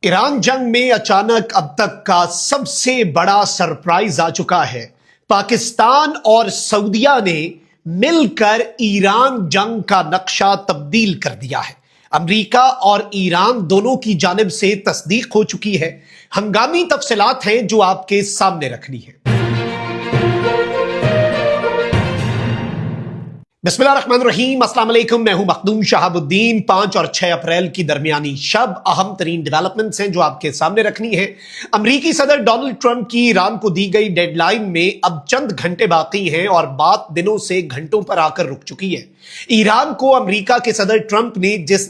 Iran जंग में अचानक अब तक का सबसे बड़ा सरप्राइज आ चुका है। पाकिस्तान और सऊदीया ने मिलकर ईरान जंग का नक्शा तब्दील कर दिया है। अमेरिका और ईरान दोनों की जानिब से तस्दीक हो चुकी है। हंगामी तफसीलात हैं जो आपके सामने रखनी है। बिस्मिल्लाहिर्रहमानिर्रहीम, अस्सलाम वालेकुम। मैं हूं मखदूम शहाबुद्दीन। 5 और 6 अप्रैल की दरमियानी शब अहम तरीन डेवलपमेंट्स हैं जो आपके सामने रखनी है। अमरीकी सदर डोनाल्ड ट्रंप की ईरान को दी गई डेडलाइन में अब चंद घंटे बाकी हैं और बात दिनों से घंटों पर आकर रुक चुकी है। ईरान को अमरीका के सदर ट्रंप ने जिस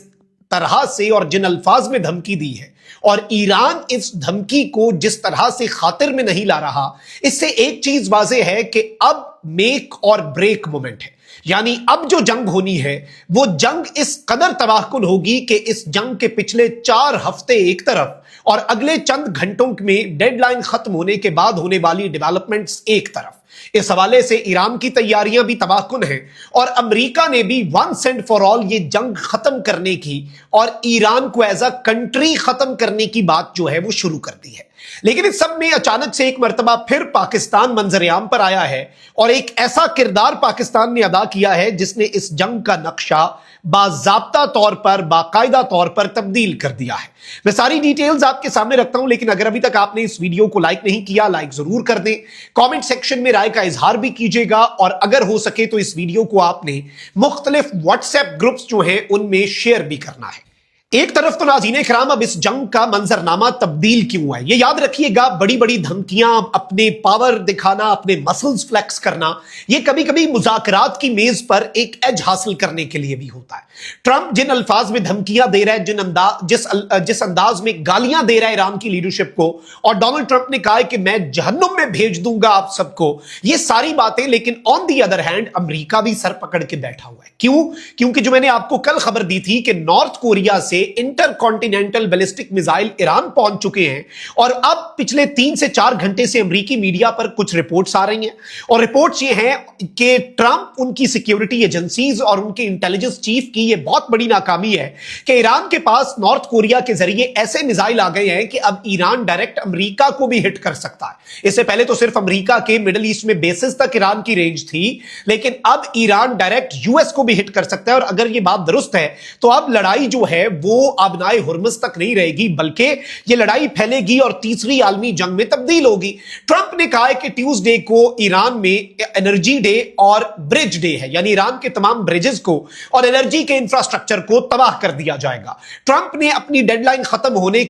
तरह से और जिन अल्फाज में धमकी दी है और ईरान इस धमकी को जिस तरह से खातिर में नहीं ला रहा, इससे एक चीज वाज़ेह है कि अब मेक और ब्रेक मोमेंट है। यानी अब जो जंग होनी है वो जंग इस कदर तबाहकुन होगी कि इस जंग के पिछले 4 हफ्ते एक तरफ और अगले चंद घंटों में डेडलाइन खत्म होने के बाद होने वाली डेवलपमेंट्स एक तरफ। इस हवाले से ईरान की तैयारियां भी तबाहकुन हैं और अमेरिका ने भी वंस एंड फॉर ऑल ये जंग खत्म करने की और ईरान को एज अ कंट्री खत्म करने की बात जो है वो शुरू कर दी है। लेकिन इस सब में अचानक से एक मर्तबा फिर पाकिस्तान मंजर-ए-आम पर आया है और एक ऐसा किरदार पाकिस्तान ने अदा किया है जिसने इस जंग का नक्शा बाज़ाब्ता तौर पर, बाकायदा तौर पर तब्दील कर दिया है। मैं सारी डिटेल्स आपके सामने रखता हूं, लेकिन अगर अभी तक आपने इस वीडियो को लाइक नहीं किया, लाइक जरूर कर दें। कमेंट सेक्शन में राय का इजहार भी कीजिएगा और अगर हो सके तो इस वीडियो को आपने मुख्तलिफ व्हाट्सएप ग्रुप्स जो हैं उनमें शेयर भी करना है। एक तरफ तो नाज़रीन किराम अब इस जंग का मंजरनामा तब्दील क्यों है, ये याद रखिएगा। बड़ी बड़ी धमकियां, अपने पावर दिखाना, अपने मसल्स फ्लेक्स करना, ये कभी कभी मुज़ाकरात की मेज पर एक एज हासिल करने के लिए भी होता है। ट्रंप जिन अल्फाज में धमकियां दे रहा है, जिस अंदाज में गालियां दे रहा है ईरान की लीडरशिप को, और डोनाल्ड ट्रंप ने कहा है कि मैं जहन्नुम में भेज दूंगा आप सबको, ये सारी बातें। लेकिन on the other hand America भी सर पकड़ के बैठा हुआ है। क्यों? क्योंकि जो मैंने आपको कल खबर दी थी कि नॉर्थ कोरिया से इंटरकॉन्टिनेंटल बैलिस्टिक मिसाइल ईरान पहुंच चुके हैं और अब पिछले 3 से 4 घंटे से अमेरिकी मीडिया पर कुछ रिपोर्ट्स आ रही हैं और रिपोर्ट्स ये हैं कि ट्रंप, उनकी सिक्योरिटी एजेंसीज और उनके इंटेलिजेंस चीफ की ये बहुत बड़ी नाकामी है कि ईरान के पास नॉर्थ कोरिया के जरिए ऐसे मिसाइल आ गए हैं कि अब ईरान डायरेक्ट अमेरिका को भी हिट कर सकता है। इससे पहले तो सिर्फ अमेरिका के मिडिल ईस्ट में बेसिस तक ईरान की रेंज थी, लेकिन अब ईरान डायरेक्ट यूएस को भी हिट कर सकता है। और अगर ये बात दुरुस्त है तो अब लड़ाई जो है वो आबनाए हुर्मुज़ तक नहीं रहेगी, बल्कि ये लड़ाई फैलेगी और तीसरी आलमी जंग में तब्दील होगी। ट्रंप ने कहा है कि ट्यूसडे को ईरान में एनर्जी डे और ब्रिज डे है, यानी ईरान के तमाम ब्रिजेस को और एनर्जी के इंफ्रास्ट्रक्चर को तबाह कर दिया जाएगा। ट्रंप ने अपनी डेडलाइन खत्म होने